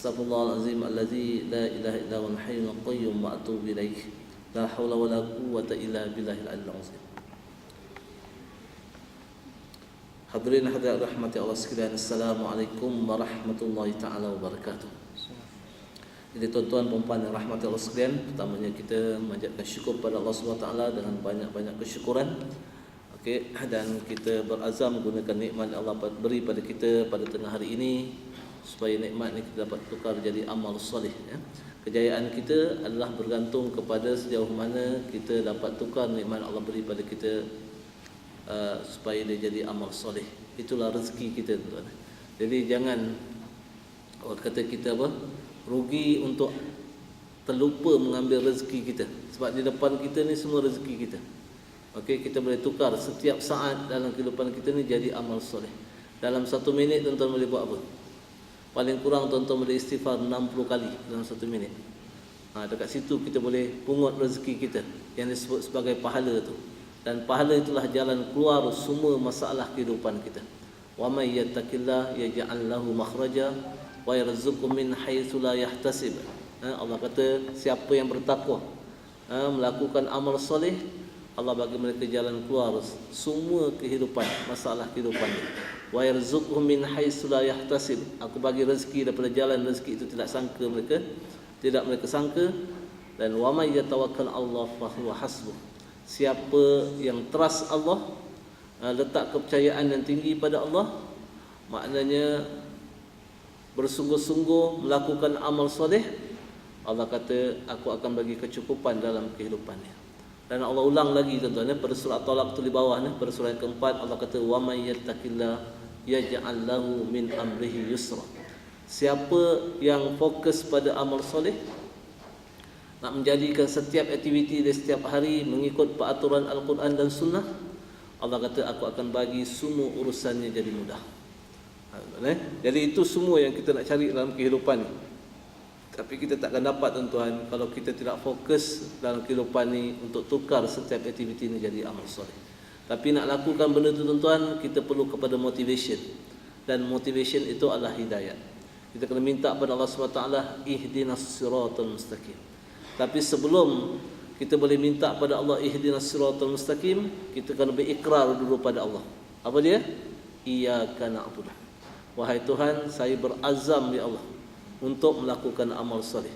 Astaghfirullahalazim allazi la ilaha illa huwal hayyul qayyum wa atubu ilaih. La haula wala quwwata illa billahil aliyyil azim. Hadirin hadirat rahmati Allah sekalian, Assalamualaikum warahmatullahi taala wabarakatuh. Jadi tuan-tuan dan puan yang rahmati Allah sekalian, pertamanya kita memanjatkan syukur pada Allah SWT dengan banyak-banyak kesyukuran. Okey, dan kita berazam gunakan nikmat yang Allah beri pada kita pada tengah hari ini, supaya nikmat ini kita dapat tukar jadi amal soleh, ya. Kejayaan kita adalah bergantung kepada sejauh mana kita dapat tukar nikmat Allah beri pada kita, supaya dia jadi amal soleh. Itulah rezeki kita, tuan-tuan. Jadi jangan orang kata kita rugi untuk terlupa mengambil rezeki kita, sebab di depan kita ni semua rezeki kita. Okey, kita boleh tukar setiap saat dalam kehidupan kita ni jadi amal soleh. Dalam 1 minit tuan-tuan boleh buat apa? Paling kurang tuan-tuan boleh istighfar 60 kali dalam 1 minit. Dekat situ kita boleh pungut rezeki kita yang disebut sebagai pahala tu. Dan pahala itulah jalan keluar semua masalah kehidupan kita. Wa may yattaqillah yaj'al lahu makhraja wa yarzuqhu min haitsu la yahtasib. Allah kata siapa yang bertakwa, melakukan amal soleh, Allah bagi mereka jalan keluar semua kehidupan, masalah kehidupan. Wa yarzuqhu min haitsu la yahtasib. Aku bagi rezeki daripada jalan rezeki itu tidak mereka sangka. Dan wa may yatawakkal Allah fa huwa hasbuh. Siapa yang trust Allah, letak kepercayaan yang tinggi pada Allah, maknanya bersungguh-sungguh melakukan amal soleh, Allah kata aku akan bagi kecukupan dalam kehidupannya. Dan Allah ulang lagi tuan-tuan, pada surah Talaq tu di bawah ni, pada surah yang keempat, Allah kata wa may yattaqillah yaj'al lahu min amrihi yusra. Siapa yang fokus pada amal soleh, nak menjadikan setiap aktiviti dia setiap hari mengikut peraturan Al-Quran dan Sunnah, Allah kata aku akan bagi semua urusannya jadi mudah. Jadi itu semua yang kita nak cari dalam kehidupan ni. Tapi kita takkan dapat tuan-tuan kalau kita tidak fokus dalam kehidupan ni untuk tukar setiap aktiviti ni jadi amal soleh. Tapi nak lakukan benda tu tuan-tuan, kita perlu kepada motivation. Dan motivation itu adalah hidayat. Kita kena minta kepada Allah SWT, ihdinas siratal mustaqim. Tapi sebelum kita boleh minta pada Allah ihdinas siratal mustaqim, kita kena berikrar dulu pada Allah. Apa dia? Iyyaka na'budu. Wahai Tuhan, saya berazam ya Allah untuk melakukan amal soleh.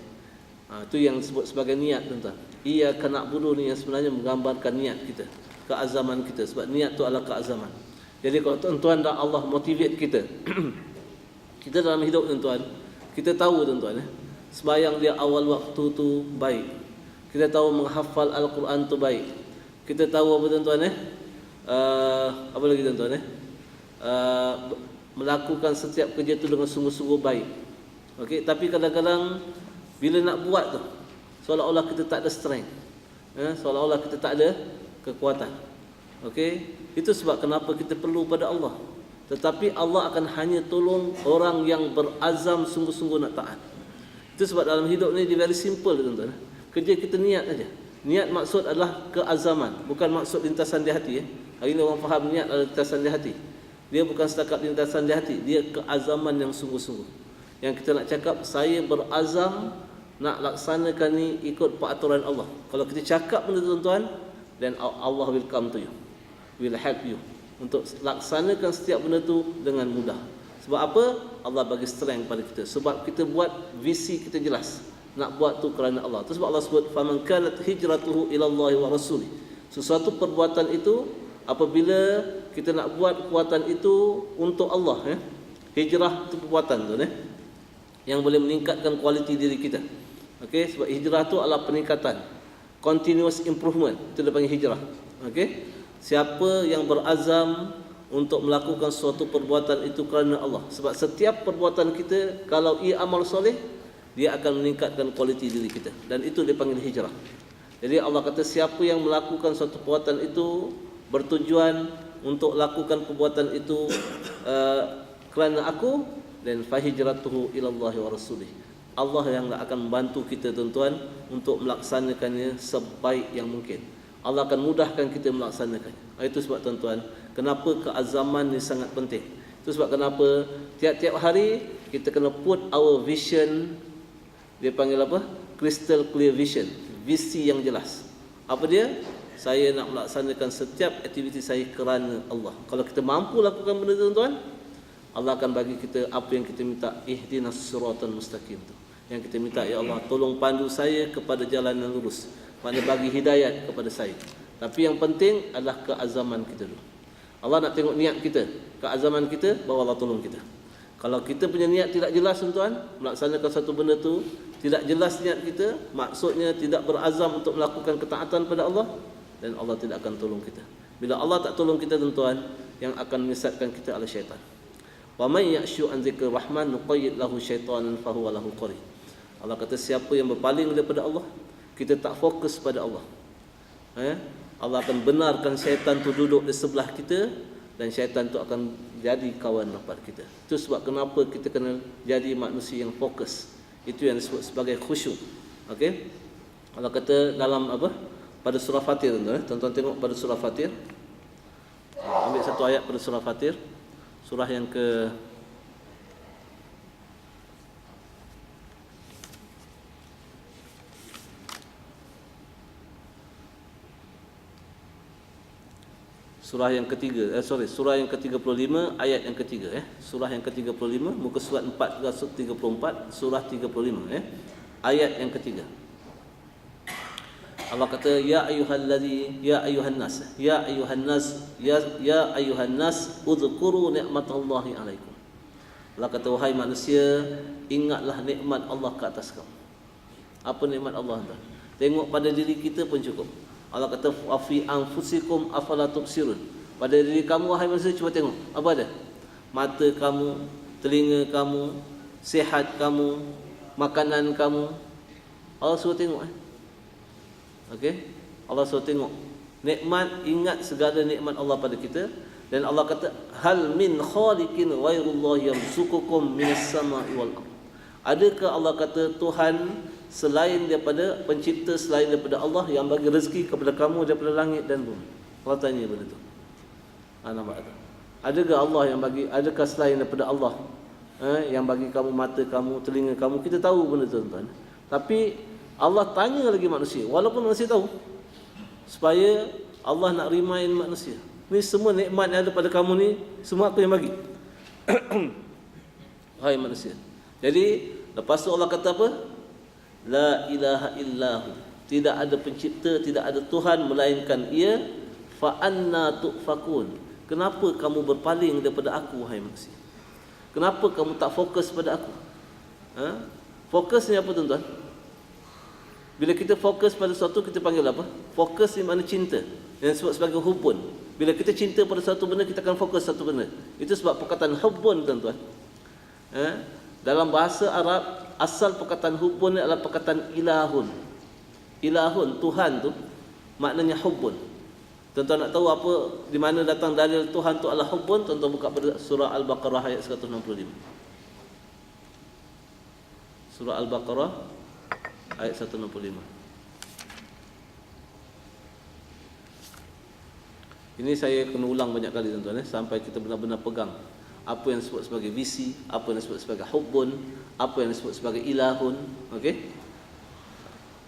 Itu yang disebut sebagai niat tuan-tuan. Iyyaka na'budu ni yang sebenarnya menggambarkan niat kita, keazaman kita. Sebab niat tu adalah keazaman. Jadi kalau tuan-tuan dan Allah motivate kita, kita dalam hidup tuan-tuan, kita tahu tuan-tuan, sembahyang dia awal waktu tu baik. Kita tahu menghafal Al-Quran tu baik. Kita tahu apa tuan-tuan apa lagi tuan-tuan melakukan setiap kerja tu dengan sungguh-sungguh baik. Okey, tapi kadang-kadang bila nak buat tu seolah-olah kita tak ada strength. Seolah-olah kita tak ada kekuatan. Okey, itu sebab kenapa kita perlu pada Allah. Tetapi Allah akan hanya tolong orang yang berazam sungguh-sungguh nak taat. Itu sebab dalam hidup ni dia very simple tuan-tuan. Kerja kita niat saja. Niat maksud adalah keazaman, bukan maksud lintasan di hati. Hari ini orang faham niat adalah lintasan di hati. Dia bukan setakat lintasan di hati, dia keazaman yang sungguh-sungguh. Yang kita nak cakap, saya berazam nak laksanakan ni ikut peraturan Allah. Kalau kita cakap benda tuan-tuan, then Allah will come to you, will help you untuk laksanakan setiap benda tu dengan mudah. Sebab apa? Allah bagi strength pada kita. Sebab kita buat visi kita jelas, nak buat tu kerana Allah. Itu sebab Allah sebut faman kanat hijratuhu ila Allah wa rasulih. Sesuatu perbuatan itu apabila kita nak buat perbuatan itu untuk Allah, hijrah itu perbuatan tu yang boleh meningkatkan kualiti diri kita. Okey, sebab hijrah tu adalah peningkatan, continuous improvement. Itu dia panggil hijrah. Okey, siapa yang berazam untuk melakukan suatu perbuatan itu kerana Allah. Sebab setiap perbuatan kita kalau ia amal soleh, dia akan meningkatkan kualiti diri kita. Dan itu dipanggil hijrah. Jadi Allah kata siapa yang melakukan suatu perbuatan itu bertujuan untuk lakukan perbuatan itu kerana aku, dan fahijratuhu ilallahi wa rasulih. Allah yang akan membantu kita tuan-tuan untuk melaksanakannya sebaik yang mungkin. Allah akan mudahkan kita melaksanakannya. Itu sebab tuan-tuan, kenapa keazaman ni sangat penting. Itu sebab kenapa tiap-tiap hari kita kena put our vision, dia panggil apa? Crystal clear vision, visi yang jelas. Apa dia? Saya nak melaksanakan setiap aktiviti saya kerana Allah. Kalau kita mampu lakukan benda tu tuan-tuan, Allah akan bagi kita apa yang kita minta. Ihdinas siratal mustaqim tu. Yang kita minta, ya Allah, tolong pandu saya kepada jalan yang lurus. Maknanya bagi hidayat kepada saya. Tapi yang penting adalah keazaman kita dulu. Allah nak tengok niat kita, keazaman kita, baru Allah tolong kita. Kalau kita punya niat tidak jelas tuan-tuan, melaksanakan satu benda tu tidak jelas niat kita, maksudnya tidak berazam untuk melakukan ketaatan pada Allah, dan Allah tidak akan tolong kita. Bila Allah tak tolong kita tuan-tuan, yang akan menyesatkan kita adalah syaitan. Wa may ya'shu an dzikri rahman nuqayyid lahu syaitanan fahuwa lahu qarin. Allah kata siapa yang berpaling daripada Allah, kita tak fokus pada Allah, Allah akan benarkan syaitan tu duduk di sebelah kita, dan syaitan tu akan jadi kawan rapat kita. Itu sebab kenapa kita kena jadi manusia yang fokus. Itu yang disebut sebagai khusyuk. Okey. Allah kata dalam apa? Pada surah Fatir tuan-tuan, tuan-tuan tengok pada surah Fatir. Ambil satu ayat pada surah Fatir, surah yang ke surah yang ketiga, surah yang ke-35 ayat yang ketiga, surah yang ke-35, muka surat 434, surah 35, ayat yang ketiga. Allah kata ya ayyuhallazi ya ayyuhan nas ya ayyuhan nas ya ayyuhan nas udhkuru ni'matallahi alaikum. Allah kata wahai manusia, ingatlah nikmat Allah ke atas kamu. Apa nikmat Allah tu? Tengok pada diri kita pun cukup. Allah kata fi anfusikum afala tubsirun. Pada diri kamu wahai manusia, cuba tengok apa ada. Mata kamu, telinga kamu, sihat kamu, makanan kamu. Allah suruh tengok. Okey? Allah suruh tengok. Nikmat, ingat segala nikmat Allah pada kita. Dan Allah kata hal min khaliqin ghairullahi yarzuqukum minas sama'i wal ardh. Adakah Allah kata Tuhan selain daripada pencipta, selain daripada Allah yang bagi rezeki kepada kamu daripada langit dan bumi? Allah tanya benda tu. Nampak tak? Adakah Allah yang bagi, adakah selain daripada Allah yang bagi kamu mata kamu, telinga kamu? Kita tahu benda tu tuan-tuan. Tapi Allah tanya lagi manusia, walaupun manusia tahu, supaya Allah nak remind manusia. Ni semua nikmat yang ada pada kamu ni, semua aku yang bagi. Hai manusia. Jadi lepas tu Allah kata apa? La ilaha illahu. Tidak ada pencipta, tidak ada Tuhan melainkan Ia. Fa anna tu'fakun. Kenapa kamu berpaling daripada aku wahai manusia? Kenapa kamu tak fokus pada aku? Fokus ni apa tuan-tuan? Bila kita fokus pada sesuatu, kita panggil apa? Fokus ni makna cinta, yang disebut sebagai hubun. Bila kita cinta pada satu benda, kita akan fokus satu benda. Itu sebab perkataan hubun tuan-tuan. Dalam bahasa Arab, asal perkataan hubun ni adalah perkataan ilahun. Ilahun, Tuhan tu maknanya hubun. Tuan-tuan nak tahu apa, di mana datang dalil Tuhan tu adalah hubun? Tuan-tuan buka pada surah Al-Baqarah ayat 165. Surah Al-Baqarah ayat 165. Ini saya kena ulang banyak kali tuan-tuan, sampai kita benar-benar pegang apa yang disebut sebagai visi, apa yang disebut sebagai hubbun, apa yang disebut sebagai ilahun. Okey.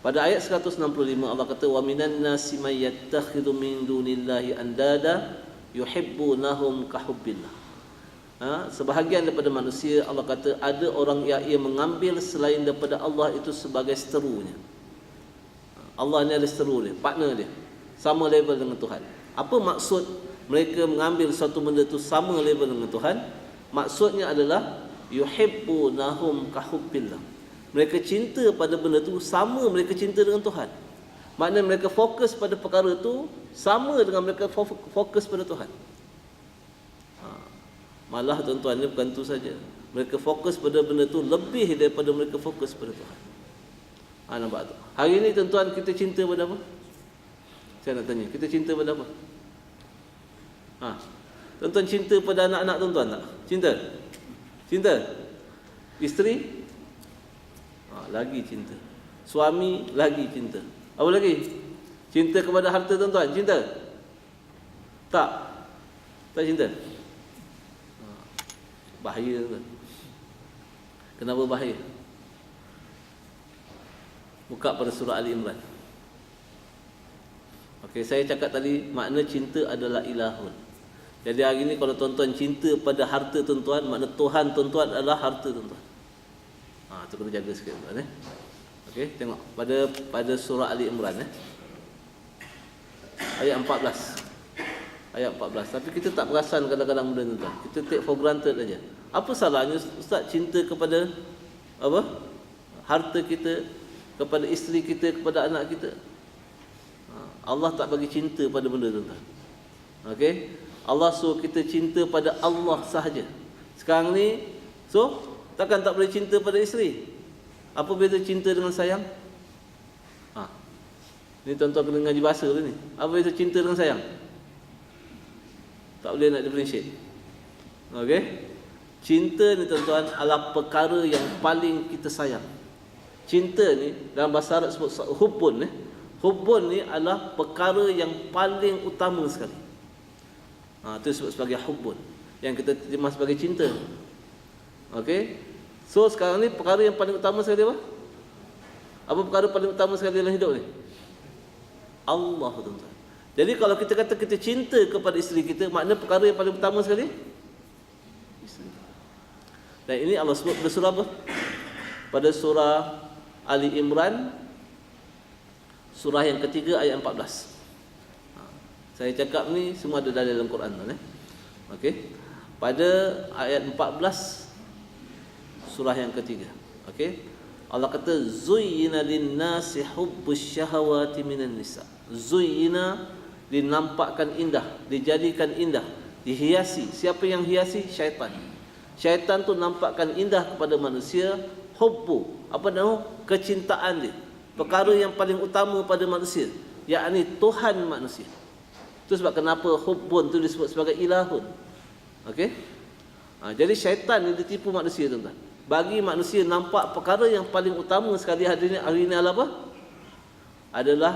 Pada ayat 165 Allah kata wa minan nasi may yattakhidhu min dunillahi andada yuhibbunahum ka hubbillah. Sebahagian daripada manusia, Allah kata ada orang yang ia mengambil selain daripada Allah itu sebagai seterunya. Allah ni ada seteru dia, partner dia, sama level dengan Tuhan. Apa maksud mereka mengambil satu benda tu sama level dengan Tuhan? Maksudnya adalah yuhibbunahum ka hubbillah. Mereka cinta pada benda tu sama mereka cinta dengan Tuhan. Maknanya mereka fokus pada perkara tu sama dengan mereka fokus pada Tuhan. Malah tuan-tuan, ni bukan tu saja. Mereka fokus pada benda tu lebih daripada mereka fokus pada Tuhan. Nampak tu? Hari ni tuan-tuan, kita cinta pada apa? Saya nak tanya, kita cinta pada apa? Tuan-tuan cinta pada anak-anak tuan-tuan tak? Cinta? Cinta? Isteri? Lagi cinta. Suami lagi cinta. Apa lagi? Cinta kepada harta tuan-tuan, cinta? Tak? Tak cinta? Bahaya tuan. Kenapa bahaya? Buka pada surah Ali Imran. Okey, saya cakap tadi makna cinta adalah ilahun. Jadi hari ni kalau tuan-tuan cinta pada harta tuan-tuan, makna Tuhan tuan-tuan adalah harta tuan-tuan. Tu kena jaga sikit tuan Okey, tengok pada surah Ali Imran ayat 14. Ayat 14. Tapi kita tak perasan kadang-kadang benda tuan. Kita take for granted aja. Apa salahnya ustaz cinta kepada harta kita, kepada isteri kita, kepada anak kita? Allah tak bagi cinta pada benda tuan. Okey? Allah suruh kita cinta pada Allah sahaja. Sekarang ni takkan tak boleh cinta pada isteri? Apa beza cinta dengan sayang? Ni tuan-tuan kena ngaji bahasa tu ni. Apa beza cinta dengan sayang? Tak boleh nak differentiate. Okey? Cinta ni tuan-tuan adalah perkara yang paling kita sayang. Cinta ni dalam bahasa Arab sebut hubbun. Hubbun ni adalah perkara yang paling utama sekali. Itu disebut sebagai hubbun, yang kita terjemah sebagai cinta. Okey? So sekarang ni perkara yang paling utama sekali apa? Apa perkara paling utama sekali dalam hidup ni? Allah, tuan-tuan. Jadi kalau kita kata kita cinta kepada isteri kita, makna perkara yang paling utama sekali isteri. Dan ini Allah sebut pada surah apa? Pada surah Ali Imran, surah yang ketiga ayat 14. Saya cakap ni semua ada dalam Quran tuan. Okey. Pada ayat 14 surah yang ketiga. Okey. Allah kata zuyyina lin-nasi hubbus syahawati minan nisa. Zuyyina, dinampakkan indah, dijadikan indah, dihiasi. Siapa yang hiasi? Syaitan. Syaitan tu nampakkan indah kepada manusia hubbu, apa nama? Kecintaan dia. Perkara yang paling utama pada manusia, yakni Tuhan manusia. Itu sebab kenapa hubbun tu disebut sebagai ilahun. Okey? Jadi syaitan ni dia tipu manusia tuan-tuan. Bagi manusia nampak perkara yang paling utama sekali hari ini adalah apa? Adalah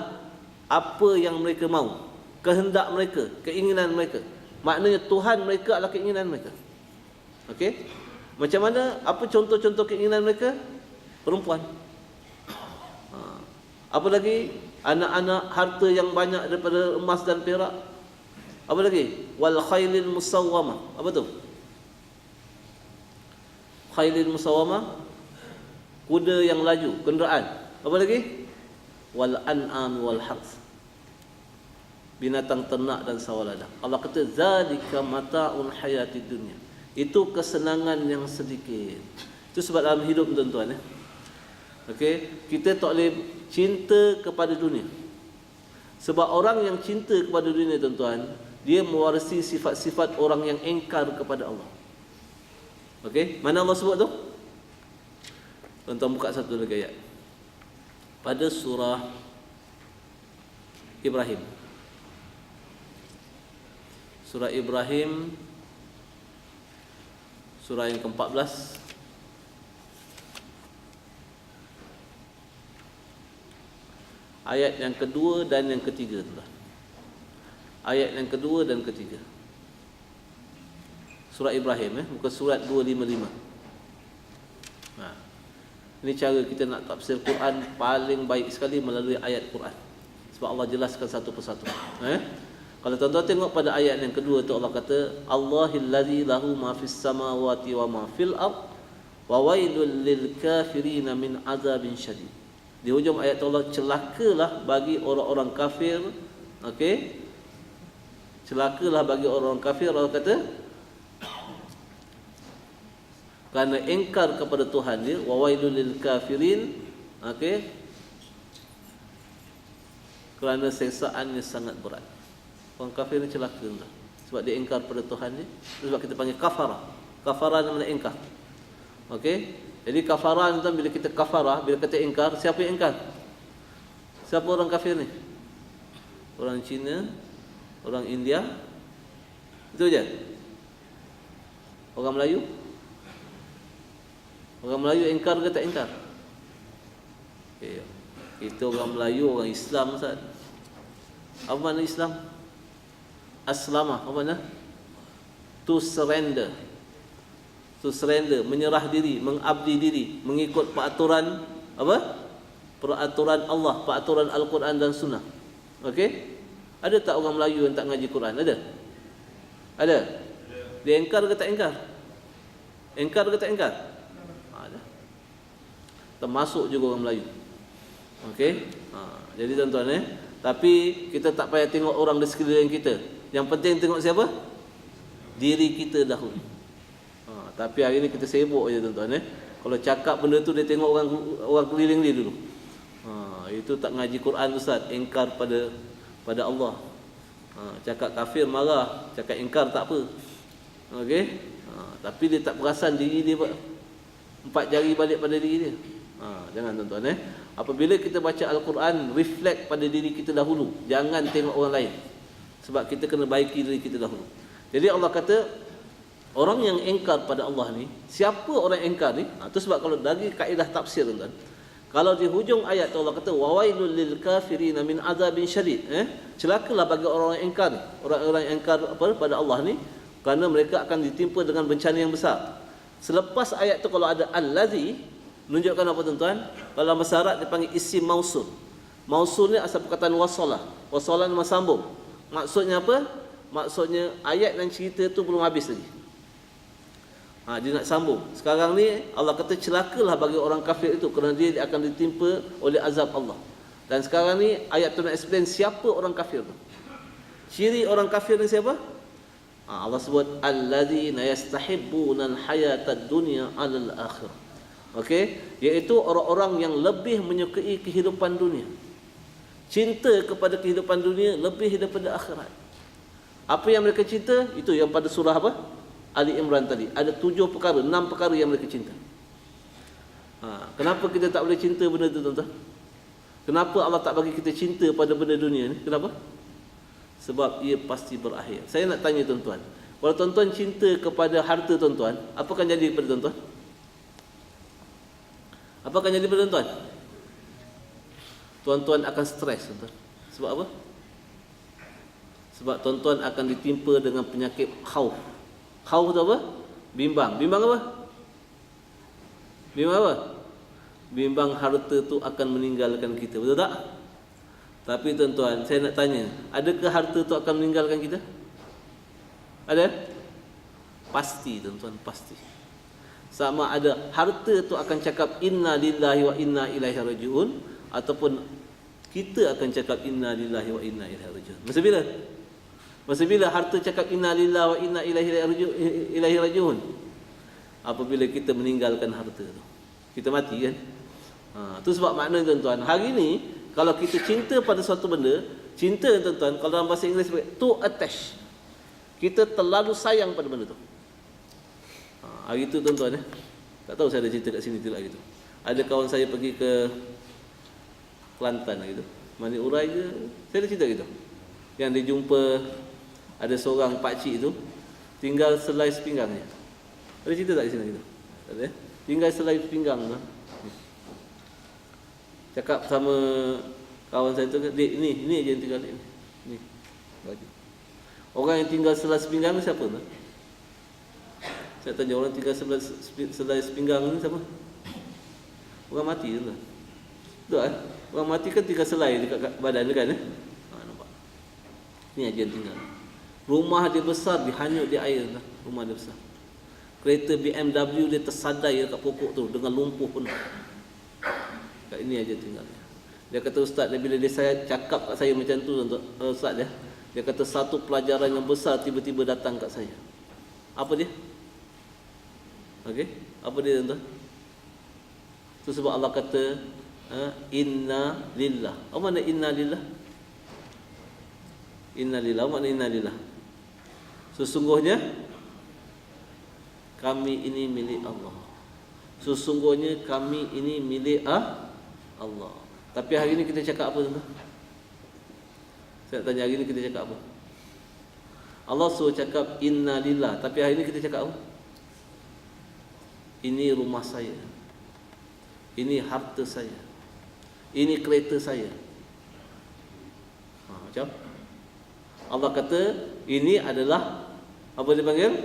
apa yang mereka mahu, kehendak mereka, keinginan mereka. Maknanya Tuhan mereka adalah keinginan mereka. Okey? Macam mana? Apa contoh-contoh keinginan mereka? Perempuan. Apa lagi? Anak-anak, harta yang banyak daripada emas dan perak. Apa lagi? Wal khailil musawwamah. Apa tu? Khailil musawwamah, kuda yang laju, kenderaan. Apa lagi? Wal an'am wal harth, binatang ternak dan sawalada. Allah kata zalika mata'ul hayatid dunya. Itu kesenangan yang sedikit. Itu sebab dalam hidup tuan-tuan Okey, kita tak boleh cinta kepada dunia. Sebab orang yang cinta kepada dunia tuan-tuan, dia mewarisi sifat-sifat orang yang engkar kepada Allah. Okey, mana Allah sebut tu? Tuan-tuan buka satu lagi ayat. Pada surah Ibrahim. Surah Ibrahim, surah yang ke-14. Ayat yang kedua dan yang ketiga tuan. Ayat yang kedua dan ketiga. Surah Ibrahim bukan surat 255. Ini cara kita nak tafsir Quran paling baik sekali melalui ayat Quran. Sebab Allah jelaskan satu persatu. Kalau tuan-tuan tengok pada ayat yang kedua tu, Allah kata Allahillazi lahu ma fis samawati wa ma fil ard wa wailul lil kafirin min azabin syadid. Di hujung ayat Allah, celakalah bagi orang-orang kafir. Okey, celakalah bagi orang-orang kafir. Allah kata kerana engkar kepada Tuhan dia, wa wailul lil kafirin. Okey, kerana seksaannya sangat berat. Orang kafir ni celaka sebab dia engkar pada Tuhan dia. Sebab kita panggil kafara. Kafara maknanya engkar. Okey, jadi kafarah tuan, bila kita kafarah, bila kata ingkar, siapa yang ingkar? Siapa orang kafir ni? Orang Cina, orang India, itu je. Orang Melayu? Orang Melayu ingkar ke tak ingkar? Okay. Kita orang Melayu, orang Islam Ustaz. Apa makna Islam? Aslamah, apa makna? To surrender. So surrender, menyerah diri, mengabdi diri, mengikut peraturan apa? Peraturan Allah, peraturan Al-Quran dan Sunnah. Okey? Ada tak orang Melayu yang tak ngaji Quran? Ada? Ada? Dia engkar ke tak engkar? Engkar ke tak engkar? Ada. Termasuk juga orang Melayu. Okey? Jadi tuan-tuan tapi kita tak payah tengok orang di sekeliling kita. Yang penting tengok siapa? Diri kita dahulu. Tapi hari ni kita sibuk je tuan-tuan Kalau cakap benda tu dia tengok orang keliling dia dulu. Itu tak ngaji Quran ustaz, engkar pada Allah. Cakap kafir marah, cakap engkar tak apa. Okey? Tapi dia tak perasan diri dia, empat jari balik pada diri dia. Jangan tuan-tuan Apabila kita baca Al-Quran, reflect pada diri kita dahulu. Jangan tengok orang lain. Sebab kita kena baiki diri kita dahulu. Jadi Allah kata, orang yang engkar pada Allah ni, siapa orang engkar ni? Itu sebab kalau dari kaedah tafsir tuan-tuan, kalau di hujung ayat tu Allah kata wawailul lil kafirin min azabin syadid, celakalah bagi orang yang engkar ni, orang-orang yang engkar pada Allah ni, kerana mereka akan ditimpa dengan bencana yang besar. Selepas ayat tu kalau ada allazi, menunjukkan apa tuan-tuan? Dalam bahasa Arab dipanggil isim mausul. Mausul ni asal perkataan wasalah. Wasalah ni sambung. Maksudnya apa? Maksudnya ayat dan cerita tu belum habis lagi. Dia nak sambung. Sekarang ni Allah kata celakalah bagi orang kafir itu kerana dia akan ditimpa oleh azab Allah. Dan sekarang ni ayat tu nak explain siapa orang kafir tu. Ciri orang kafir ni siapa? Allah sebut allazina yastahibbuna al-hayatad dunya 'alal akhirah. Okey, iaitu orang-orang yang lebih menyukai kehidupan dunia. Cinta kepada kehidupan dunia lebih daripada akhirat. Apa yang mereka cinta? Itu yang pada surah apa? Ali Imran tadi. Ada 7 perkara, 6 perkara yang mereka cinta. Kenapa kita tak boleh cinta benda tu tuan-tuan? Kenapa Allah tak bagi kita cinta pada benda dunia ni? Kenapa? Sebab ia pasti berakhir. Saya nak tanya tuan-tuan, kalau tuan-tuan cinta kepada harta tuan-tuan, apa akan jadi kepada tuan-tuan? Apa akan jadi kepada tuan-tuan? Tuan-tuan akan stres tuan-tuan. Sebab apa? Sebab tuan-tuan akan ditimpa dengan penyakit khauf. Khauf tu apa? Bimbang. Bimbang apa? Bimbang apa? Bimbang harta tu akan meninggalkan kita. Betul tak? Tapi tuan-tuan, saya nak tanya, adakah harta tu akan meninggalkan kita? Ada? Pasti tuan-tuan, pasti. Sama ada harta tu akan cakap inna lillahi wa inna ilaihi raji'un, ataupun kita akan cakap inna lillahi wa inna ilaihi raji'un. Masa bila? Masa bila harta cakap inna lillahi wa inna ilaihi raji'un? Apabila kita meninggalkan harta tu. Kita mati kan? Tu sebab makna tuan-tuan, hari ni kalau kita cinta pada suatu benda, cinta tuan-tuan, kalau dalam bahasa Inggeris to attach. Kita terlalu sayang pada benda tu. Hari tu tuan-tuan tak tahu saya ada cerita kat sini tidak gitu. Ada kawan saya pergi ke Kelantan gitu. Mandi urai je, saya ada cerita gitu. Yang dia jumpa ada seorang pakcik itu tinggal selai sepinggangnya. Ada cerita tak di sini gitu? Ada. Tinggal selai sepinggang tu. Cakap sama kawan saya tu, "Dek, ini je yang tinggal ni." Ni. Bagi. Orang yang tinggal selai sepinggang ni siapa tu? Saya tanya orang tinggal selai sepinggang ni siapa? Orang mati tu lah. Betul kan? Orang mati kan tinggal selai dekat badan dia kan nampak. Ni aja yang tinggal. Rumah dia besar, dihanyut di air lah. Rumah dia besar. Kereta BMW dia tersadai dekat pokok tu dengan lumpuh penuh. Kat ini aja tinggalnya. Dia kata ustaz, bila dia saya cakap kat saya macam tu ustaz dia kata satu pelajaran yang besar tiba-tiba datang kat saya. Apa dia? Okey, apa dia tuan-tuan? Itu sebab Allah kata inna lillah. Apa makna inna lillah? Inna lillah, apa makna inna lillah? Sesungguhnya kami ini milik Allah. Sesungguhnya kami ini milik Allah. Tapi hari ini kita cakap apa tuan-tuan? Saya tanya hari ini kita cakap apa? Allah suruh cakap inna lillah, tapi hari ini kita cakap apa? Ini rumah saya. Ini harta saya. Ini kereta saya. Macam Allah kata ini adalah apa dia panggil?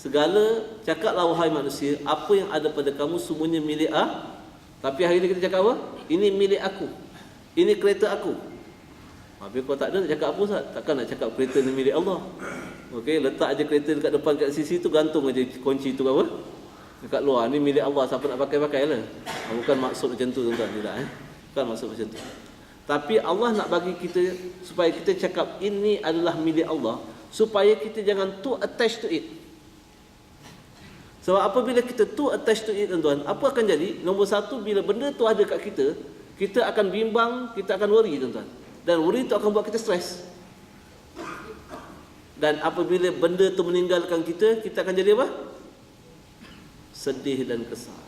segala, cakaplah wahai manusia, apa yang ada pada kamu semuanya milik Tapi hari ini kita cakap apa? Ini milik aku, ini kereta aku. Habis kau tak ada, nak cakap apa Ustaz? Takkan nak cakap kereta ni milik Allah. Okey, letak aja kereta dekat depan, kat sisi tu, gantung aja kunci tu apa? Dekat luar, ni milik Allah, siapa nak pakai lah. Bukan maksud macam tu tuan-tuan, tidak Bukan maksud macam tu. Tapi Allah nak bagi kita supaya kita cakap ini adalah milik Allah, supaya kita jangan too attached to it. Sebab apabila kita too attached to it, tuan-tuan, apa akan jadi? Nombor satu, bila benda tu ada kat kita, kita akan bimbang, kita akan worry, tuan-tuan. Dan worry tu akan buat kita stres. Dan apabila benda tu meninggalkan kita, kita akan jadi apa? Sedih dan kesal.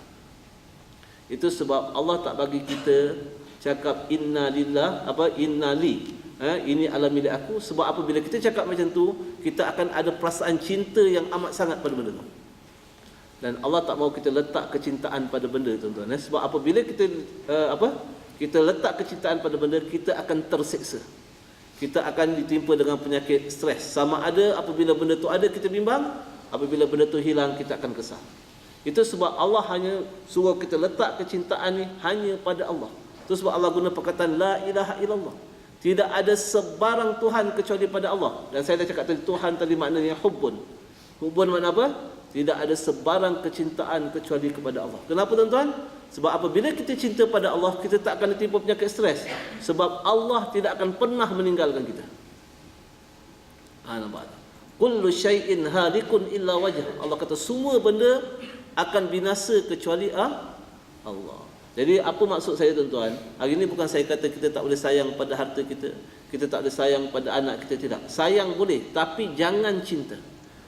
Itu sebab Allah tak bagi kita cakap inna lillah, inna li. Ini adalah milik aku. Sebab apabila kita cakap macam tu, kita akan ada perasaan cinta yang amat sangat pada benda tu. Dan Allah tak mahu kita letak kecintaan pada benda, tuan-tuan. Sebab apabila kita kita letak kecintaan pada benda, kita akan terseksa. Kita akan ditimpa dengan penyakit stres. Sama ada apabila benda tu ada, kita bimbang. Apabila benda tu hilang, kita akan kesal. Itu sebab Allah hanya suruh kita letak kecintaan ni hanya pada Allah. Itu sebab Allah guna perkataan la ilaha illallah. Tidak ada sebarang Tuhan kecuali pada Allah. Dan saya dah cakap tadi, Tuhan tadi maknanya hubbun. Hubbun makna apa? Tidak ada sebarang kecintaan kecuali kepada Allah. Kenapa, tuan-tuan? Sebab apabila kita cinta pada Allah, kita tak akan ditimpa penyakit stres. Sebab Allah tidak akan pernah meninggalkan kita. Nampak tak? Kullu syai'in halikun illa wajh. Allah kata semua benda akan binasa kecuali Allah. Jadi apa maksud saya, tuan-tuan? Hari ini bukan saya kata kita tak boleh sayang pada harta kita, kita tak boleh sayang pada anak kita, tidak. Sayang boleh, tapi jangan cinta.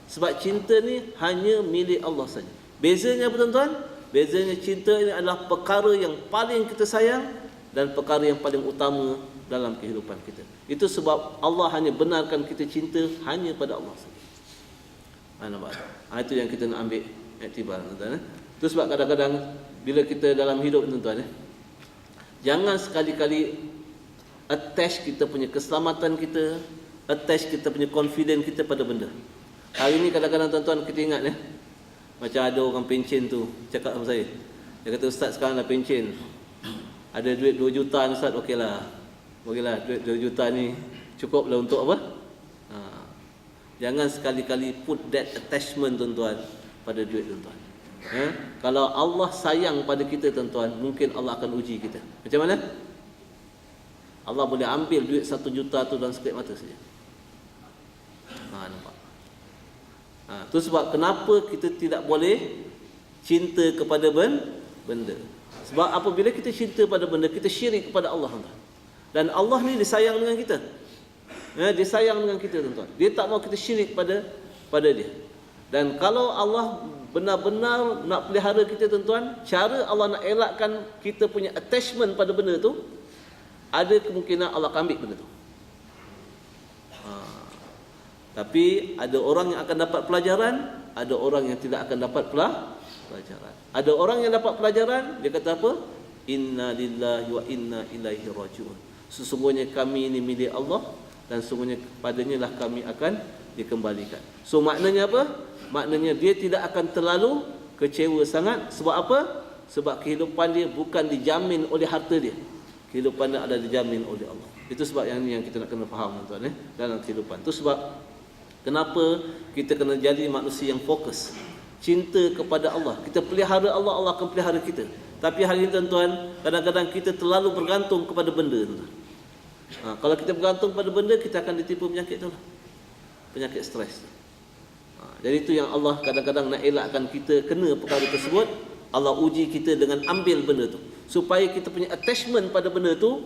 Sebab cinta ni hanya milik Allah saja. Bezanya apa, tuan-tuan? Bezanya cinta ini adalah perkara yang paling kita sayang dan perkara yang paling utama dalam kehidupan kita. Itu sebab Allah hanya benarkan kita cinta hanya pada Allah saja. Nampak? Itu yang kita nak ambil iktibar, tuan-tuan. Itu sebab kadang-kadang bila kita dalam hidup, tuan-tuan, jangan sekali-kali attach kita punya keselamatan kita, attach kita punya confidence kita pada benda. Hari ni kadang-kadang, tuan-tuan, kita ingat macam ada orang pencen tu cakap sama saya. Dia kata, Ustaz sekarang dah pencen, ada duit 2 juta Ustaz, okeylah, duit 2 juta ni cukup lah untuk apa? Jangan sekali-kali put that attachment, tuan-tuan, pada duit, tuan-tuan. Kalau Allah sayang pada kita, tuan-tuan, mungkin Allah akan uji kita. Macam mana? Allah boleh ambil duit 1 juta tu dalam sekejap mata saja. Nampak? Itu sebab kenapa kita tidak boleh cinta kepada benda. Sebab apabila kita cinta pada benda, kita syirik kepada Allah. Dan Allah ni dia sayang dengan kita. Dia sayang dengan kita, tuan-tuan. Dia tak mahu kita syirik pada dia. Dan kalau Allah benar-benar nak pelihara kita, tuan-tuan, cara Allah nak elakkan kita punya attachment pada benda tu, ada kemungkinan Allah akan ambil benda tu. Tapi ada orang yang akan dapat pelajaran, ada orang yang tidak akan dapat pelajaran. Ada orang yang dapat pelajaran, dia kata apa? Inna lillahi wa inna ilaihi raji'un. Sesungguhnya kami ini milik Allah dan sesungguhnya kepadanya lah kami akan dikembalikan. So maknanya apa? Maknanya dia tidak akan terlalu kecewa sangat. Sebab apa? Sebab kehidupan dia bukan dijamin oleh harta dia. Kehidupan dia ada dijamin oleh Allah. Itu sebab yang ni yang kita nak kena faham, tuan-tuan, dalam kehidupan. Itu sebab kenapa kita kena jadi manusia yang fokus, cinta kepada Allah. Kita pelihara Allah, Allah akan pelihara kita. Tapi hari ini, tuan-tuan, kadang-kadang kita terlalu bergantung kepada benda, tuan-tuan. Kalau kita bergantung pada benda, kita akan ditipu penyakit tu lah. Penyakit stres. Jadi itu yang Allah kadang-kadang nak elakkan kita kena perkara tersebut. Allah uji kita dengan ambil benda tu, supaya kita punya attachment pada benda tu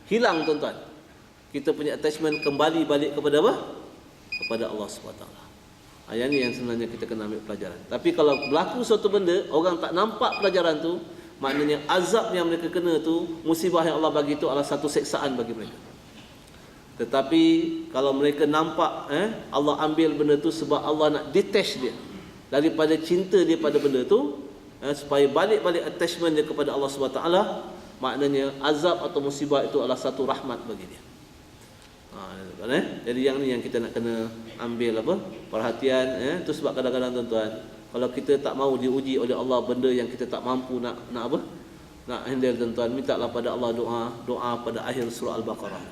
hilang, tuan-tuan. Kita punya attachment kembali balik kepada apa? Kepada Allah SWT. Yang ni yang sebenarnya kita kena ambil pelajaran. Tapi kalau berlaku suatu benda, orang tak nampak pelajaran tu, maknanya azab yang mereka kena tu, musibah yang Allah bagi tu adalah satu seksaan bagi mereka. Tetapi kalau mereka nampak Allah ambil benda tu sebab Allah nak detach dia daripada cinta dia pada benda tu, supaya balik-balik attachment dia kepada Allah SWT, maknanya azab atau musibah itu adalah satu rahmat bagi dia. Jadi yang ni yang kita nak kena ambil perhatian. Itu sebab kadang-kadang tuan-tuan, kalau kita tak mau diuji oleh Allah benda yang kita tak mampu nak handle tuan-tuan, mintalah pada Allah doa pada akhir surah Al-Baqarah.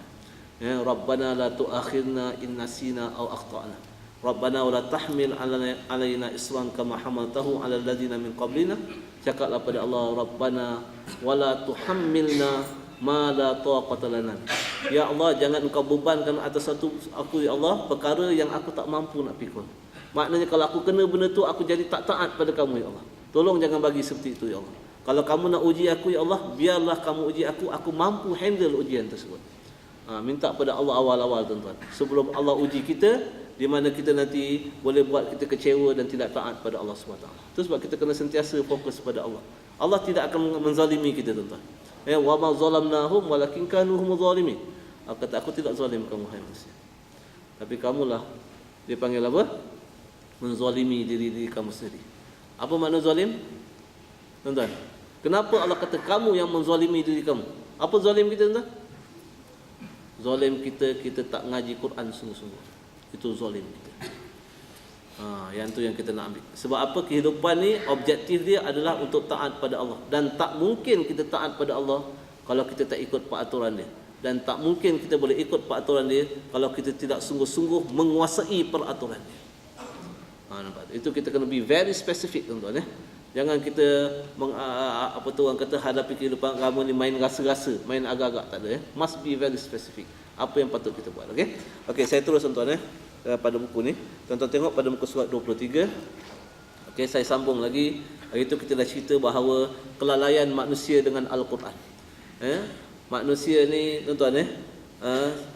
Rabbana la tu'akhirna in nasina aw akhtana. Rabbana wa la tahmil alaina isran kama hamaltahu ala alladhina min qablina. Cakaplah pada Allah, Rabbana wa la tuhammilna ma la taqata lana. Ya Allah, jangan engkau bebankan atas aku ya Allah perkara yang aku tak mampu nak pikul. Maknanya kalau aku kena benda tu, aku jadi tak taat pada kamu ya Allah. Tolong jangan bagi seperti itu ya Allah. Kalau kamu nak uji aku ya Allah, biarlah kamu uji aku mampu handle ujian tersebut. Minta pada Allah awal-awal tuan-tuan, sebelum Allah uji kita, di mana kita nanti boleh buat kita kecewa dan tidak taat pada Allah SWT. Itu sebab kita kena sentiasa fokus pada Allah. Allah tidak akan menzalimi kita tuan-tuan. Wa ma zalamnahum walakin kanu hum zalimin. Kata aku tidak zalim kamu hai manusia, tapi kamulah, dia panggil apa? Menzalimi diri kamu sendiri. Apa makna zalim? Tuan-tuan, kenapa Allah kata kamu yang menzalimi diri kamu? Apa zalim kita tuan-tuan? Zalim kita tak ngaji Quran sungguh-sungguh. Itu zalim kita. Yang tu yang kita nak ambil. Sebab apa? Kehidupan ni objektif dia adalah untuk taat pada Allah, dan tak mungkin kita taat pada Allah kalau kita tak ikut peraturan dia, dan tak mungkin kita boleh ikut peraturan dia kalau kita tidak sungguh-sungguh menguasai peraturan dia. Nampak? Itu kita kena be very specific tuan-tuan. Jangan kita orang kata hadapi kehidupan agama ni main rasa-rasa, main agak-agak, tak ada. Must be very specific. Apa yang patut kita buat, okey, saya terus tuan-tuan pada buku ni. Tuan-tuan tengok pada muka surat 23. Okey, saya sambung lagi. Hari itu kita dah cerita bahawa kelalaian manusia dengan Al-Quran. Manusia ni tuan-tuan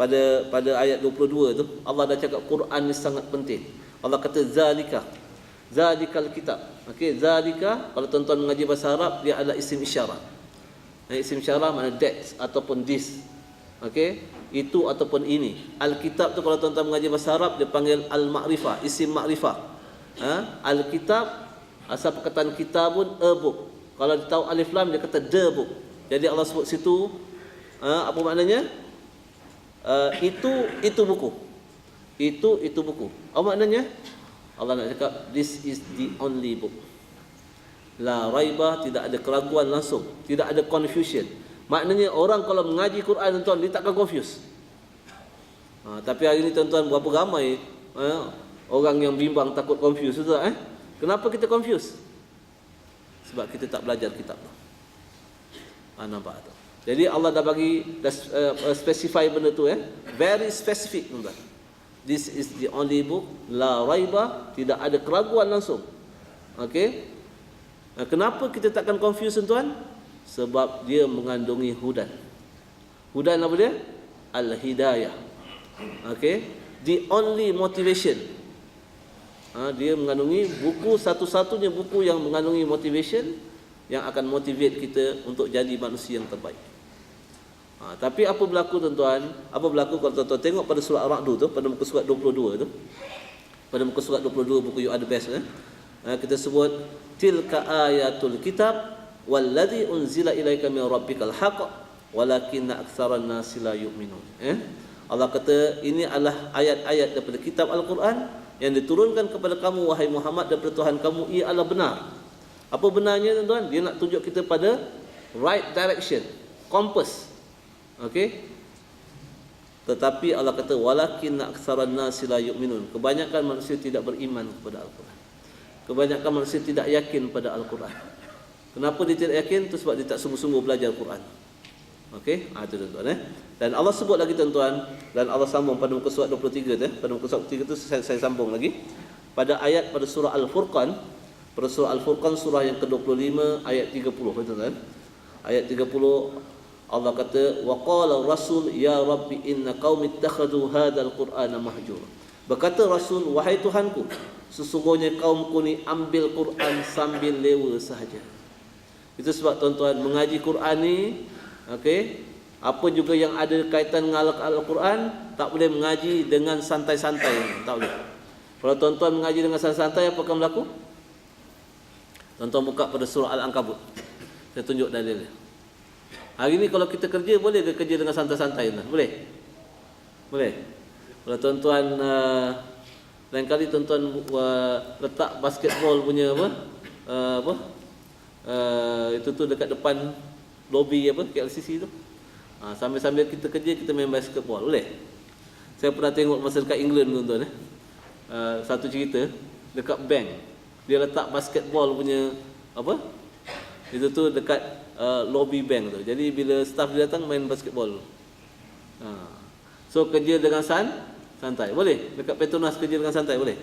pada ayat 22 tu Allah dah cakap Quran ni sangat penting. Allah kata zalikal kitab. Okey, zalika kalau tuan-tuan mengaji bahasa Arab, dia adalah isim isyarat. Isim isyarat makna that ataupun this. Okey, itu ataupun ini. Al-kitab tu kalau tuan-tuan mengaji bahasa Arab, dia panggil al-ma'rifah, isim ma'rifah. Al-kitab, asal perkataan kitabun, a book. Kalau dia tahu alif lam, dia kata the book. Jadi Allah sebut situ apa maknanya? Itu buku. Itu buku. Apa maknanya? Allah nak cakap this is the only book. La raiba, tidak ada keraguan langsung, tidak ada confusion. Maknanya orang kalau mengaji Quran tuan-tuan, dia takkan confuse. Tapi hari ni tuan-tuan, berapa ramai orang yang bimbang, takut confuse tu Kenapa kita confuse? Sebab kita tak belajar kitab tu. Nampak tu. Jadi Allah dah bagi specify benda tu very specific tuan-tuan. This is the only book, la raiba, tidak ada keraguan langsung. Okey. Kenapa kita takkan confuse tuan? Sebab dia mengandungi hudan. Hudan apa dia? Al-hidayah. Okey. The only motivation. Dia mengandungi buku, satu-satunya buku yang mengandungi motivation, yang akan motivate kita untuk jadi manusia yang terbaik. Tapi apa berlaku tuan-tuan? Apa berlaku kalau tuan-tuan tengok pada surah Ar-Ra'd tu, pada muka surat 22 tu. Pada muka surat 22 buku You Are The Best kita sebut tilka ayatul kitab wallazi unzila ilaika min rabbikal haqq walakinna aktsaran nasi la yu'minun. Allah kata ini adalah ayat-ayat daripada kitab Al-Quran yang diturunkan kepada kamu wahai Muhammad daripada Tuhan kamu, ia adalah benar. Apa benarnya tuan-tuan? Dia nak tunjuk kita pada right direction, compass. Okey. Tetapi Allah kata walakinna aktsaran nasi la yu'minun. Kebanyakan manusia tidak beriman kepada Al-Quran. Kebanyakan manusia tidak yakin pada Al-Quran. Kenapa dia tidak yakin? Itu sebab dia tak sungguh-sungguh belajar Quran. Okey, itu tuan-tuan Dan Allah sebut lagi tuan-tuan, dan Allah sambung pada muka surat 23 tu. Pada muka surat 23 tu saya sambung lagi. Pada ayat pada surah Al-Furqan, pada surah Al-Furqan surah yang ke-25 ayat 30 tuan-tuan. Ayat 30 Allah kata wa qala rasul ya rabbi inna qaumi ittakhadhu hadzal qur'ana mahjura. Berkata Rasul, wahai Tuhanku, sesungguhnya kaumku ni ambil Quran sambil lewa sahaja. Itu sebab tuan-tuan mengaji Quran ni, okey, apa juga yang ada kaitan dengan Al-Quran, tak boleh mengaji dengan santai-santai, tak boleh. Kalau tuan-tuan mengaji dengan santai-santai, apa akan berlaku? Tuan-tuan buka pada surah Al-Ankabut. Saya tunjuk dalilnya. Hari ni kalau kita kerja, boleh ke kerja dengan santai-santai? Boleh? Boleh? Kalau tuan-tuan lain kali tuan-tuan letak basketball punya itu tu dekat depan lobi KLCC tu. Sambil-sambil kita kerja kita main basketball, boleh? Saya pernah tengok masa dekat England tuan-tuan satu cerita dekat bank. Dia letak basketball punya itu tu dekat lobi bank tu. Jadi bila staff dia datang main basketball. So kerja dengan santai. Boleh? Dekat Petronas kerja dengan santai boleh?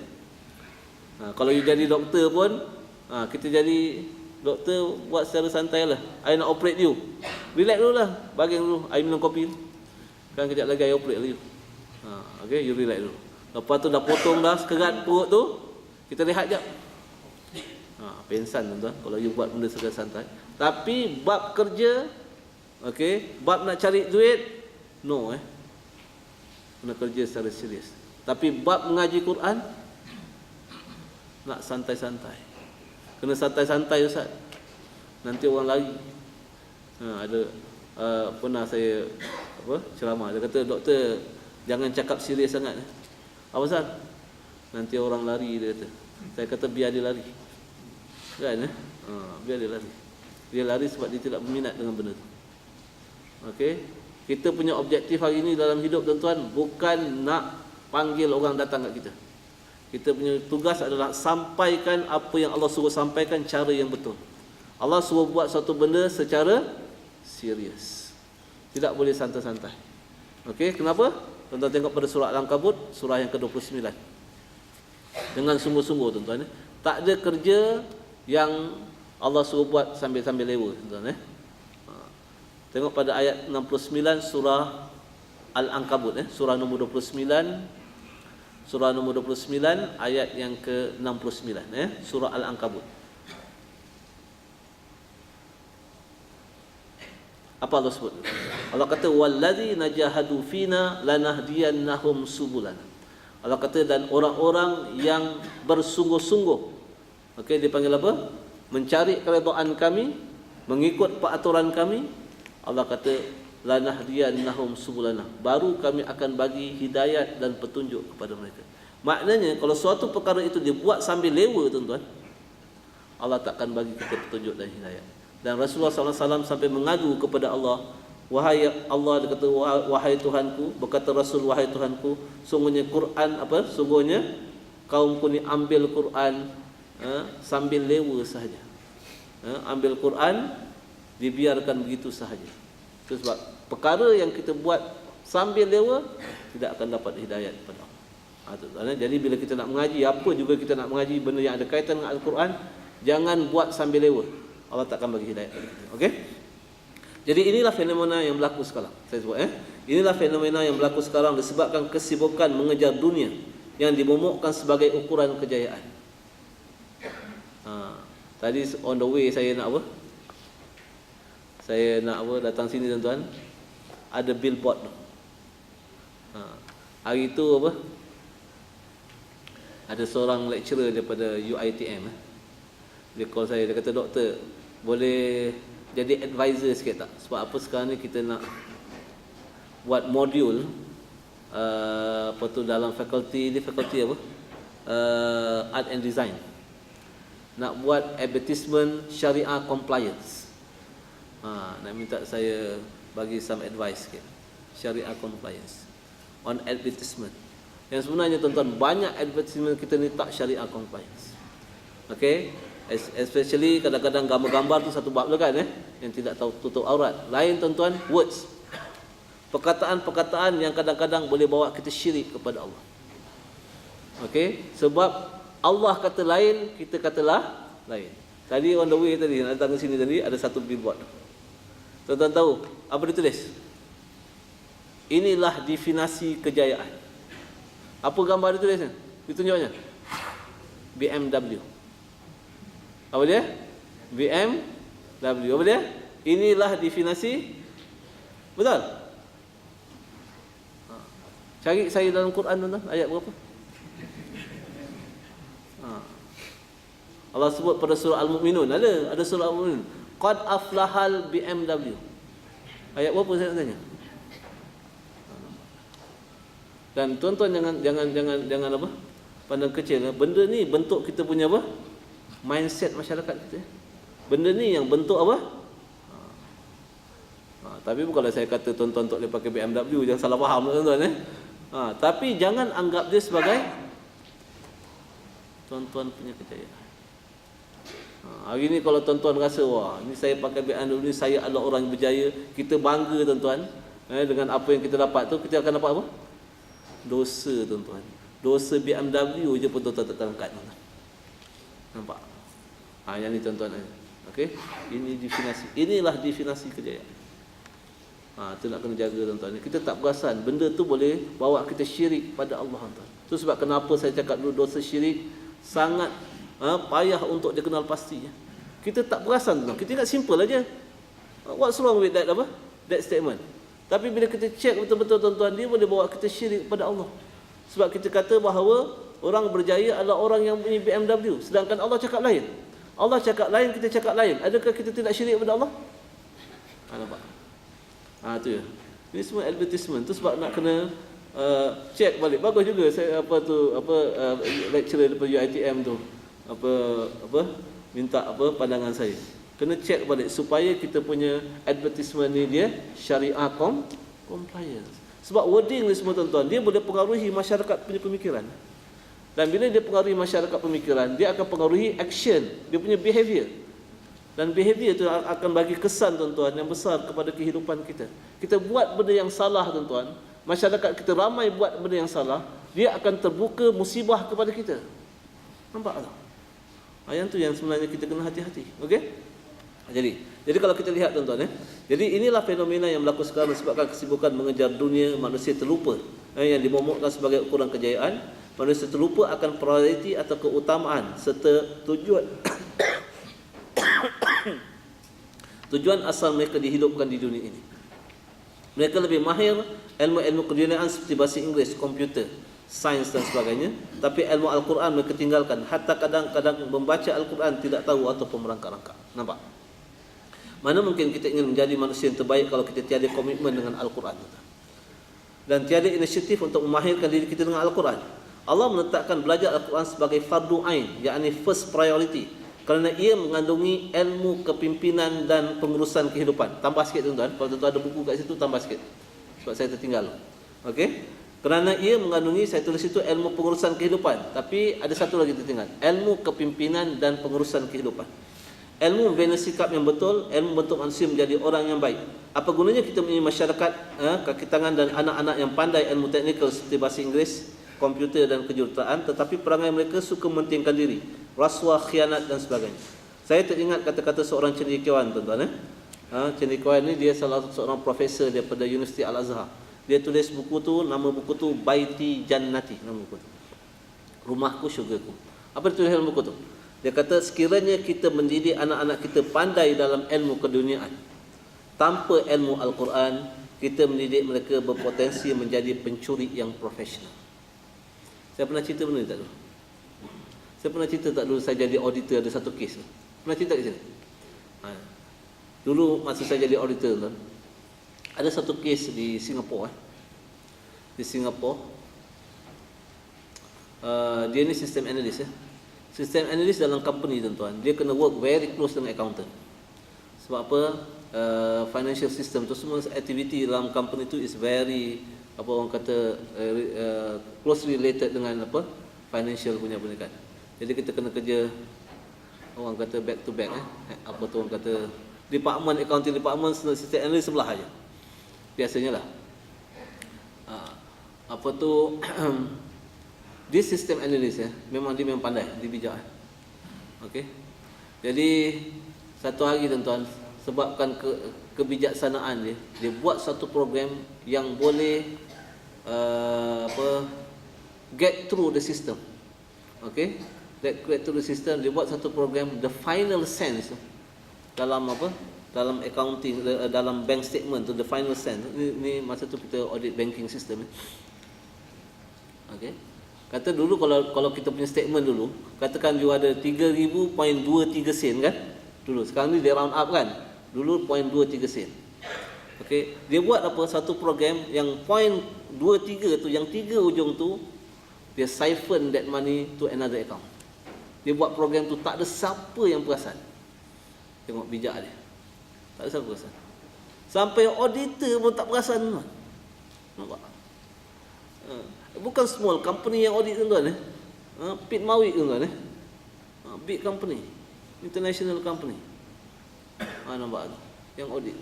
Kalau you jadi doktor pun kita jadi doktor buat secara santai lah. I nak operate you, relax dulu lah, bagi dulu I minum kopi kan, kejap lagi I operate lah you. Okay, you relax dulu. Lepas tu dah potong dah sekerat perut tu, kita rehat jap. Pensan tuan-tuan kalau you buat benda secara santai. Tapi bab kerja, okay, bab nak cari duit, no kena kerja secara serius. Tapi bab mengaji Quran nak santai-santai. Kena santai-santai Ustaz. Nanti orang lari. Ada pernah saya ceramah, dia kata doktor jangan cakap serius sangat. Apa Ustaz? Nanti orang lari dia kata. Saya kata biar dia lari. Kan biar dia lari. Dia lari sebab dia tidak berminat dengan benda tu. Okey. Kita punya objektif hari ini dalam hidup tuan-tuan bukan nak panggil orang datang kat kita. Kita punya tugas adalah sampaikan apa yang Allah suruh sampaikan cara yang betul. Allah suruh buat suatu benda secara serius. Tidak boleh santai-santai. Okey, kenapa? Tuan-tuan tengok pada surah Al-Ankabut, surah yang ke-29. Dengan sungguh-sungguh tuan-tuan. Tak ada kerja yang Allah suruh buat sambil-sambil lewa tuan-tuan. Tengok pada ayat 69 surah Al-Ankabut, surah nombor 29. Surah nombor 29 ayat yang ke-69, surah Al-Ankabut. Apa Allah sebut? Allah kata walladzina jahadu fina lanahdiyannahum subulana. Allah kata dan orang-orang yang bersungguh-sungguh, okey, dipanggil apa? Mencari keredaan kami, mengikut peraturan kami. Allah kata lanahdiyannahum subulana, baru kami akan bagi hidayat dan petunjuk kepada mereka. Maknanya kalau suatu perkara itu dibuat sambil lewa tuan-tuan, Allah takkan bagi kita petunjuk dan hidayat. Dan Rasulullah SAW sampai mengadu kepada Allah, wahai Allah, dia kata wahai Tuhanku, berkata Rasul, wahai Tuhanku, sungguhnya Quran sungguhnya kaumku ni ambil Quran sambil lewa sahaja. Ambil Quran dibiarkan begitu sahaja. Itu sebab perkara yang kita buat sambil lewa tidak akan dapat hidayat kepada Allah. Jadi bila kita nak mengaji, apa juga kita nak mengaji benda yang ada kaitan dengan Al-Quran, jangan buat sambil lewa. Allah takkan bagi hidayat kepada kita. Okey? Jadi inilah fenomena yang berlaku sekarang. Saya sebut inilah fenomena yang berlaku sekarang disebabkan kesibukan mengejar dunia yang dimomokkan sebagai ukuran kejayaan. Tadi on the way saya nak datang sini tuan-tuan, ada billboard tu. Hari itu ada seorang lecturer daripada UiTM. Dia call saya, dia kata doktor, boleh jadi advisor sikit tak? Sebab apa sekarang ni kita nak buat modul dalam fakulti art and design. Nak buat advertisement syariah compliance. Nak minta saya bagi some advice sikit. Syariah compliance on advertisement. Yang sebenarnya tuan-tuan, banyak advertisement kita ni tak syariah compliance. Okay, especially kadang-kadang gambar-gambar tu satu bab kan, yang tidak tahu tutup aurat. Lain tuan-tuan, words, perkataan-perkataan yang kadang-kadang boleh bawa kita syirik kepada Allah. Okay, sebab Allah kata lain, kita katalah lain. Tadi on the way tadi, nak datang ke sini tadi, ada satu billboard. Tuan-tuan tahu apa ditulis? Inilah definisi kejayaan. Apa gambar ditulis? Ditunjuknya BMW. Apa dia? BMW. Apa dia? Inilah definisi. Betul? Cari saya dalam Quran tuan-tuan, ayat berapa? Allah sebut pada surah Al-Mu'minun, ada surah Al-Mu'minun, qad aflahal BMW. Ayat berapa saya nak tanya? Dan tuan-tuan jangan apa? Pandang kecil. Benda ni bentuk kita punya apa? Mindset masyarakat kita. Benda ni yang bentuk apa? Tapi bukanlah saya kata tuan-tuan tak boleh pakai BMW, jangan salah faham tuan-tuan tapi jangan anggap dia sebagai tuan-tuan punya kejayaan. Hari ni kalau tuan-tuan rasa wah, ni saya pakai BMW ni, saya adalah orang berjaya, kita bangga tuan-tuan dengan apa yang kita dapat tu, kita akan dapat apa? Dosa tuan-tuan. Dosa BMW je pun tuan-tuan tak terangkat. Nampak? Yang ni tuan-tuan. Okey? Ini definisi. Inilah definisi kejayaan. Itu nak kena jaga tuan-tuan. Kita tak perasan benda tu boleh bawa kita syirik pada Allah tuan. Itu sebab kenapa saya cakap dulu dosa syirik sangat payah untuk dikenal pasti. Kita tak perasan tuan. Kita ingat simple aja. What's wrong with that apa? That statement. Tapi bila kita check betul-betul tuan-tuan, dia boleh bawa kita syirik pada Allah. Sebab kita kata bahawa orang berjaya adalah orang yang punya BMW, sedangkan Allah cakap lain. Allah cakap lain, kita cakap lain. Adakah kita tidak syirik pada Allah? Nampak? Tu ya. Ini semua advertisement. Tu sebab nak kena check balik. Bagus juga saya lecturer daripada UiTM tu minta pandangan saya. Kena check balik supaya kita punya advertisement ni dia syariah compliance. Sebab wording ni semua tuan-tuan, dia boleh pengaruhi masyarakat punya pemikiran. Dan bila dia pengaruhi masyarakat pemikiran, dia akan pengaruhi action, dia punya behavior. Dan behavior itu akan bagi kesan tuan-tuan yang besar kepada kehidupan kita. Kita buat benda yang salah tuan-tuan, masyarakat kita ramai buat benda yang salah, dia akan terbuka musibah kepada kita. Nampak tak? Yang tu yang sebenarnya kita kena hati-hati. Okey? Jadi kalau kita lihat tuan-tuan jadi inilah fenomena yang berlaku sekarang disebabkan kesibukan mengejar dunia, manusia terlupa yang dimomokkan sebagai ukuran kejayaan. Manusia terlupa akan prioriti atau keutamaan serta tujuan asal mereka dihidupkan di dunia ini. Mereka lebih mahir ilmu-ilmu keduniaan seperti bahasa Inggeris, komputer, sains dan sebagainya, tapi ilmu Al-Quran mereka tinggalkan. Hatta kadang-kadang membaca Al-Quran tidak tahu ataupun merangkak-rangkak. Nampak? Mana mungkin kita ingin menjadi manusia yang terbaik kalau kita tiada komitmen dengan Al-Quran dan tiada inisiatif untuk memahirkan diri kita dengan Al-Quran. Allah meletakkan belajar Al-Quran sebagai fardu ain, yakni first priority, kerana ia mengandungi ilmu kepimpinan dan pengurusan kehidupan. Tambah sikit tuan-tuan, kalau tuan-tuan ada buku kat situ tambah sikit, sebab saya tertinggal. Okey? Kerana ia mengandungi, saya tulis itu ilmu pengurusan kehidupan, tapi ada satu lagi tertinggal, ilmu kepimpinan dan pengurusan kehidupan. Ilmu membina sikap yang betul, ilmu bentuk manusia menjadi orang yang baik. Apa gunanya kita mempunyai masyarakat kaki tangan dan anak-anak yang pandai ilmu teknikal seperti bahasa Inggeris, komputer dan kejuruteraan, tetapi perangai mereka suka mementingkan diri, rasuah, khianat dan sebagainya. Saya teringat kata-kata seorang cendekiawan tuan-tuan. Cendekiawan ni dia salah seorang profesor daripada Universiti Al-Azhar. Dia tulis buku tu, nama buku tu Baiti Jannati, nama buku tu. Rumahku syurgaku. Apa dia tulis dalam buku tu? Dia kata sekiranya kita mendidik anak-anak kita pandai dalam ilmu keduniaan, tanpa ilmu Al-Quran, kita mendidik mereka berpotensi menjadi pencuri yang profesional. Saya pernah cerita benda ni tak dulu? Saya pernah cerita tak dulu saya jadi auditor ada satu kes. Pernah cerita kat sini? Dulu masa saya jadi auditor tu, ada satu kes di Singapura. Di Singapura, dia ni sistem analis Sistem analis dalam company tuan-tuan, dia kena work very close dengan accountant. Sebab apa? Financial system tu, semua activity dalam company tu is very, apa orang kata, closely related dengan apa? Financial punya benda kan. Jadi kita kena kerja, orang kata back to back apa tu orang kata, department accounting department, sistem analis sebelah aja. Biasanya lah. Apa tu dia sistem analis memang dia memang pandai, dia bijak. Okey. Jadi satu hari tuan-tuan, sebabkan kebijaksanaan dia buat satu program yang boleh get through the system. Okey. Get through the system, dia buat satu program the final sense dalam apa? Dalam accounting, dalam bank statement tu, the final sense. Ni masa tu kita audit banking system. Okey. Kata dulu kalau kita punya statement dulu, katakan you ada 3000.23 sen kan? Dulu. Sekarang ni dia round up kan? Dulu 0.23 sen. Okey, dia buat apa? Satu program yang point 2 3 tu, yang 3 ujung tu dia siphon that money to another account. Dia buat program tu tak ada siapa yang perasan. Tengok bijak dia. Tak ada siapa perasan. Sampai auditor pun tak perasan tuan. Nampak? Bukan small company yang audit tuan eh. Pit Mawik tuan eh. Big company, international company. Nampak tu. Yang audit.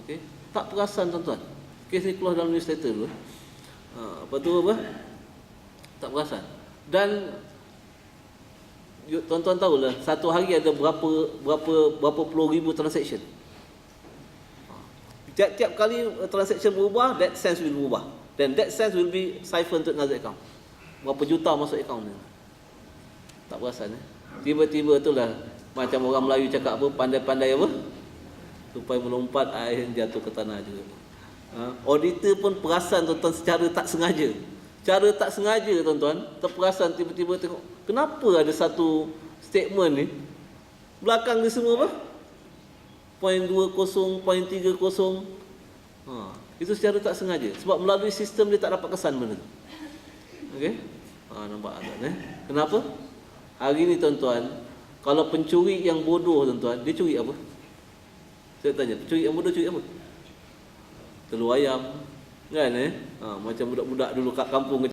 Okey, tak perasan tuan-tuan. Kes ni keluar dalam newsletter dulu. Apa tu apa? Tak perasan. Dan tuan-tuan tahulah satu hari ada berapa puluh ribu transaction. Tiap-tiap kali transaction berubah, that sense will berubah. Then that sense will be siphoned to another account. Berapa juta masuk account ni. Tak perasan eh. Tiba-tiba itulah macam orang Melayu cakap apa, pandai-pandai apa? Supaya melompat air jatuh ke tanah juga. Auditor pun perasan tuan-tuan secara tak sengaja. Cara tak sengaja tuan-tuan, terperasan tiba-tiba tengok, kenapa ada satu statement ni belakang ni semua apa? Point 20, point 30. Itu secara tak sengaja. Sebab melalui sistem dia tak dapat kesan benda tu. Okey? Nampak tak eh? Kenapa? Hari ni tuan-tuan, kalau pencuri yang bodoh tuan-tuan, dia curi apa? Saya tanya, pencuri yang bodoh curi apa? Telur ayam. Kan eh? Macam budak-budak dulu kat kampung